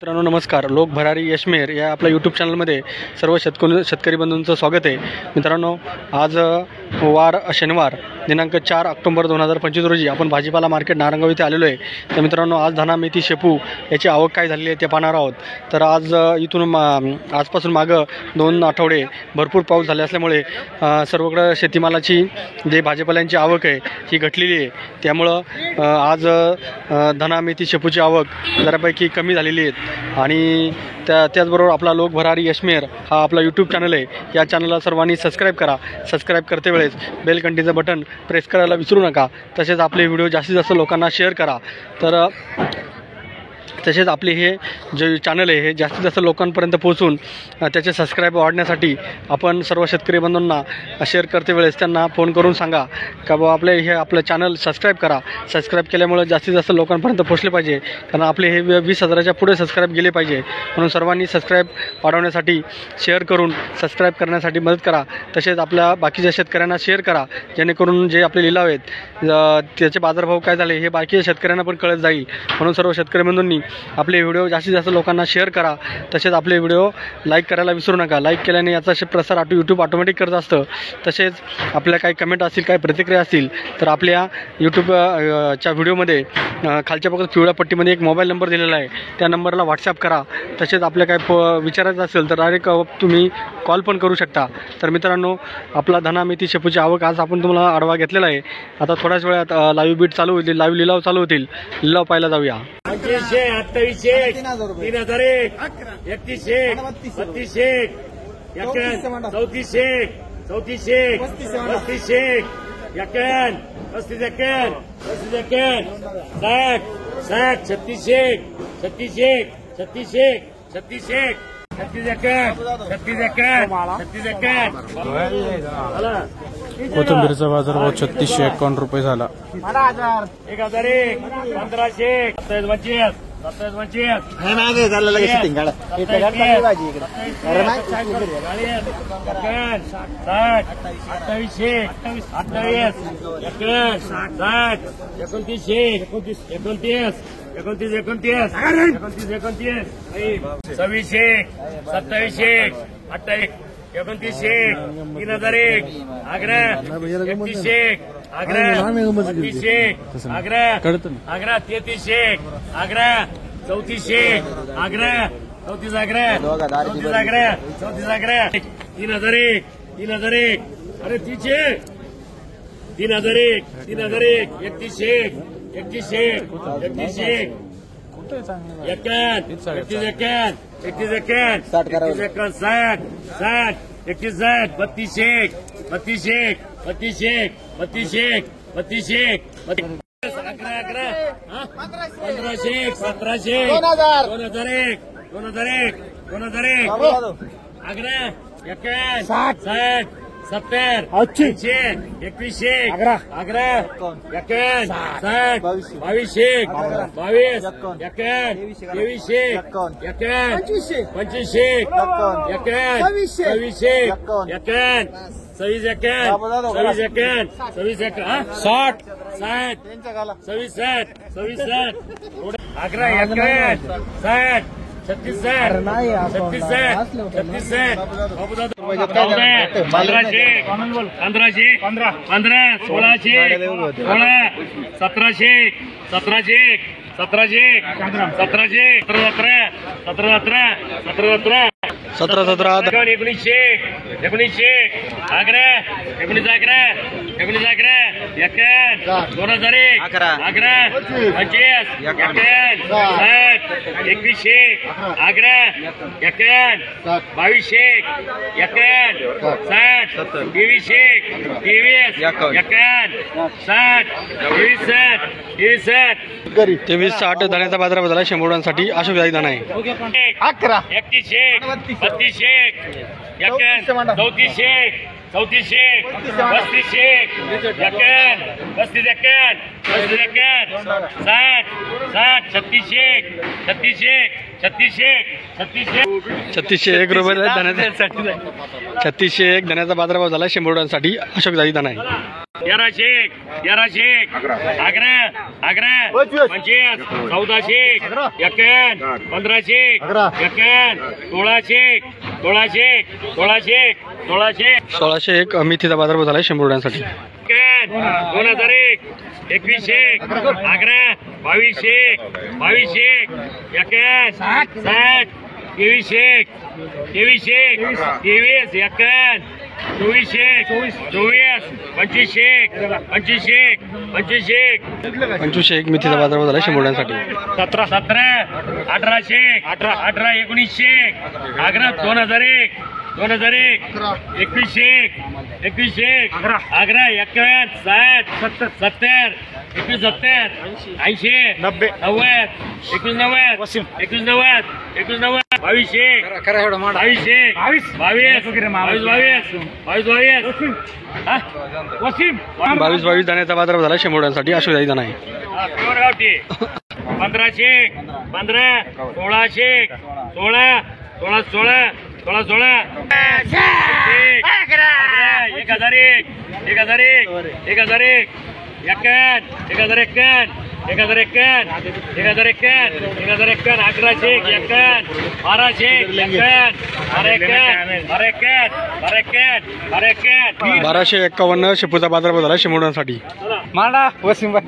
मित्रांनो नमस्कार. लोक भरारी यशमेर या आपल्या यूट्यूब चॅनलमध्ये सर्व शेतकरी बंधूंचं स्वागत आहे. मित्रांनो आज वार शनिवार दिनांक 4 ऑक्टोबर 2025 रोजी आपण भाजीपाला मार्केट नारंगाव इथे आलेलो आहे. तर मित्रांनो आज धना मेथी शेपू याची आवक काय झाली आहे ते पाहणार आहोत. तर आज इथून आजपासून मागं 2 आठवडे भरपूर पाऊस झाले असल्यामुळे सर्वकडे शेतीमालाची जे भाजीपाल्यांची आवक आहे ही घटलेली आहे. त्यामुळं आज धना मेथी शेपूची आवक जरापैकी कमी झालेली आहे. आणि त्याचबरोबर आपला लोक भरारी यशमेर हा आपला यूट्यूब चॅनल आहे. या चॅनलला सर्वांनी सबस्क्राईब करा. सबस्क्राईब करते वेळेस बेल घंटीचं बटन प्रेस करायला विसरू नका. तसेच आपले व्हिडिओ जास्तीत जास्त लोकांना शेअर करा. तसेच आपले हे जे चॅनल आहे हे जास्तीत जास्त लोकांपर्यंत पोहोचून त्याचे सबस्क्राईब वाढण्यासाठी आपण सर्व शेतकरी बंधूंना शेअर करते वेळेस त्यांना फोन करून सांगा का बाबा आपलं चॅनल सबस्क्राईब करा. सबस्क्राईब केल्यामुळे जास्तीत जास्त लोकांपर्यंत पोहोचले पाहिजे. कारण आपले हे 20,000च्या पुढे सबस्क्राईब गेले पाहिजे. म्हणून सर्वांनी सबस्क्राईब वाढवण्यासाठी शेअर करून सबस्क्राईब करण्यासाठी मदत करा. तसेच आपल्या बाकीच्या शेतकऱ्यांना शेअर करा जेणेकरून जे आपले लिलाव आहेत त्याचे बाजारभाव काय झाले हे बाकीच्या शेतकऱ्यांना पण कळत जाईल. म्हणून सर्व शेतकरी बंधूंनी आपले व्हिडिओ जास्तीत जास्त लोकांना शेअर करा. तसेच आपले व्हिडिओ लाईक करायला विसरू नका. लाईक केल्याने याचा प्रसार यूट्यूब ऑटोमॅटिक करत असतं. तसेच आपल्या काही कमेंट असतील काही प्रतिक्रिया असतील तर आपल्या यूट्यूबच्या व्हिडिओमध्ये खालच्या बघत पिवळ्या पट्टीमध्ये एक मोबाईल नंबर दिलेला आहे. त्या नंबरला व्हॉट्सअप करा. तसेच आपल्या काय विचारायचं असेल तर डायरेक्ट तुम्ही कॉल पण करू शकता. तर मित्रांनो आपला धना मेथी शेपूची आवक आज आपण तुम्हाला आढावा घेतलेला आहे. आता थोड्याच वेळात लाईव्ह बीट चालू होतील. लाईव्ह लिलाव चालू होतील. लिलाव पाहायला जाऊया. 2800, 3001, 3100, 3200, 3400, 3400, 3500, 51, 35, 60, 60, 3600, 3600, 3600, 3600, 3600, कोथिंबीरचा बाजारभाव 3651 रुपये झाला. 1001, 1500, 2725, 2725, 3001, आग्रा 3100, आग्रा 3200, आग्रा 3300, आग्रा 3400, आग्रा 34 आग्रा 34 आग्रा 34 आग्रा 3001, 3001, अरे 3001, 3001, 3001, 3100, 3100, 3100, 31, 31, 31, 60, 60, 31, 3200, 3200, 3200, 3200, 3200, 11, 1500, 1700, 2001, 2001, 2001, आग्रा 61, 60, 70, 80, 2100, आग्रा 51, 60, 2200, 22, 51, 2300, 51, 2500, 51, 2600, 51, 26, 60, 60, 26, आग्रा 51, 60, 36, 36, 36, 1500, 1500, 15, 1600, 16, 1700, 1700, 1700, 1700, 17, 17, 1900, 1900, आग्रा 19 आग्रा 19 आग्रा 51, 2001, आग्रा 25, 51, 60, 2100, आग्रा 51, 2200, 51, 60, 2300, 23, 51, 60, 23, 60 धण्याचा बाजारभाव झाला. 100 साठी अशोक जाई धना आहे. 11, 3100, 3200, 3400, 3400, 3500, 51, 35, 51, 60, 3600, 3601 रुपये धण्याचा 3601 धण्याचा बाजारभाव झाला. 100 साठी अशोक जाई धना आहे. 1100 11 11 25 1400 51 1500 51 1600 1601 मेथीचा बाजारभाव झाला 100 रुपयांसाठी. 2001 2100 11 2200 21 60 2300 23 51 24 25 2501 मेथीचा बाजारभाव झाला 100 रुपयांसाठी. 17 1800 18 1900 11 2001 21 11 51 60 70 21 70 80 90 21 90 22 22 दाण्याचा बाजारभाव झाला 100 रुपयांसाठी. अशोकदाई दाना आहे. 1500 15 1600 16 16 16 16 1001 1001 11 11 11 11 1251 शेपूचा बाजारभाव झाला 100 रुपयांसाठी. मांडा वसीम भाई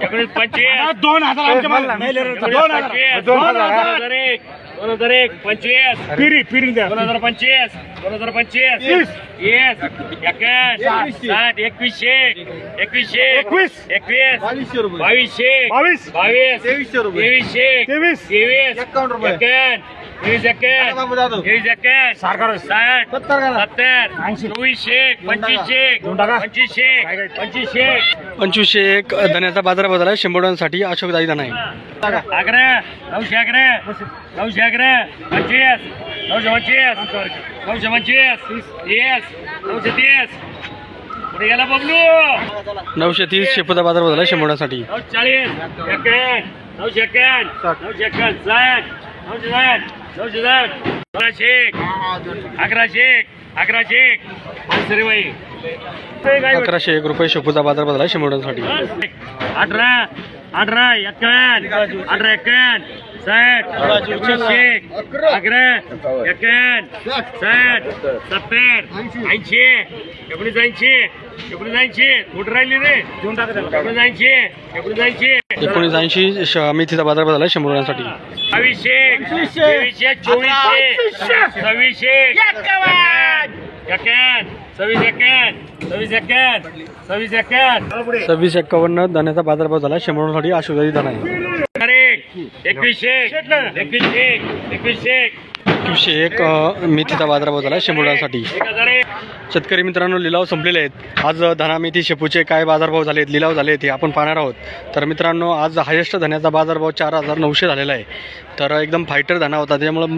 2001 25 पिरी 2025 21 2501 धन्याचा बाजारभाव झाला 100 रुपयांसाठी. अशोकदाई दाना आहे. 11 911 911 25 925 925 930 पुढे गेला बबलू 930 शेपूचा बाजारभाव झाला 100 रुपयांसाठी. 940 51 951 951 60 960 960 1100 सरी बाई 1101 रुपये शेपूचा बाजारभाव झाला 100 रुपयांसाठी. 18 18 51 18 51 60 25 11 51 60 70 80 1980 कुठं राहिली रे 1980 मेथीचा बाजारभाव झाला 100 रुपयांसाठी. 2200 2300 26 51 दाण्याचा बाजारभाव झाला 100 रुपयांसाठी. अशोकदाई दाना आहे. 2101 मेथीचा बाजारभाव झाला 100 रुपयांसाठी. शेतकरी मित्रांनो, लिलाव संपलेले आहेत. आज धना मेथी शेपूचे काय बाजारभाव झालेत, लिलाव झालेत हे आपण पाहणार आहोत. तर मित्रांनो, आज हायेस्ट धन्याचा बाजारभाव 4900 झालेला आहे. तर एकदम फायटर धना होता, त्यामुळं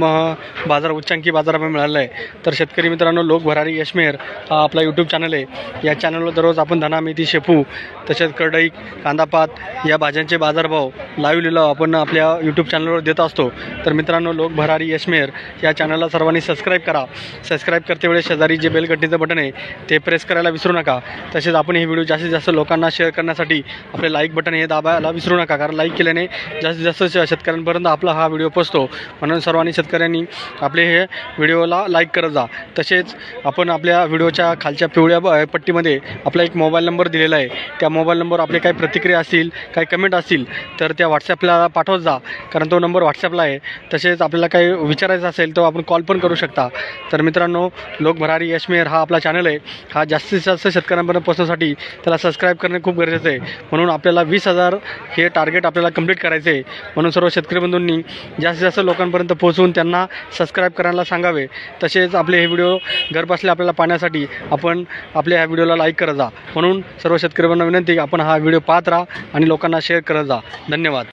बाजार उच्चांकी बाजारभाव मिळाला आहे. तर शेतकरी मित्रांनो, लोक भरारी यशमेर हा आपला यूट्यूब चॅनल आहे. या चॅनलवर दररोज आपण धना मेथी शेपू तसेच करडई कांदापात या भाज्यांचे बाजारभाव लाईव्ह लिलाव आपण आपल्या यूट्यूब चॅनलवर देत असतो. तर मित्रांनो, लोक भरारी यशमेर या चॅनलला सर्वांनी सबस्क्राईब करा. सबस्क्राईब करते वेळेस शेजारी जे बेल घंटीचं बटन आहे ते प्रेस करायला विसरू नका. तसेच आपण हे व्हिडिओ जास्तीत जास्त लोकांना शेअर करण्यासाठी आपले लाईक बटन हे दाबायला विसरू नका, कारण लाईक केल्याने जास्तीत जास्त शेतकऱ्यांपर्यंत आपला हा व्हिडिओ पोहोचतो. म्हणून सर्वांनी शेतकऱ्यांनी आपले हे व्हिडिओला लाईक करत जा. तसेच आपण आपल्या व्हिडिओच्या खालच्या पिवळ्या पट्टीमध्ये आपला एक मोबाईल नंबर दिलेला आहे. त्या मोबाईल नंबरवर आपले काही प्रतिक्रिया असतील, काही कमेंट असतील तर त्या व्हॉट्सॲपला पाठवत जा, कारण तो नंबर व्हॉट्सॲपला आहे. तसेच आपल्याला काही विचारायचं असेल तर आपण कॉल पण करू शकता. तर मित्रांनो, लोक भरारी यशमेर हा आपला चॅनल आहे. हा जास्तीत जास्त शेतकऱ्यांपर्यंत पोहोचण्यासाठी त्याला सबस्क्राईब करणे खूप गरजेचं आहे. म्हणून आपल्याला 20,000 हे टार्गेट आपल्याला कंप्लीट करायचे आहे. म्हणून सर्व शेतकरी बंधूंनी जास्तीत जास्त लोकांपर्यंत पोहोचवून त्यांना सबस्क्राईब करायला सांगावे. तसेच आपले हे व्हिडिओ घरबसल्या आपल्याला पाहण्यासाठी आपण आपल्या ह्या व्हिडिओला लाईक करत जा. म्हणून सर्व शेतकरी बंधूंना विनंती, आपण हा व्हिडिओ पाहत राहा आणि लोकांना शेअर करत जा. धन्यवाद.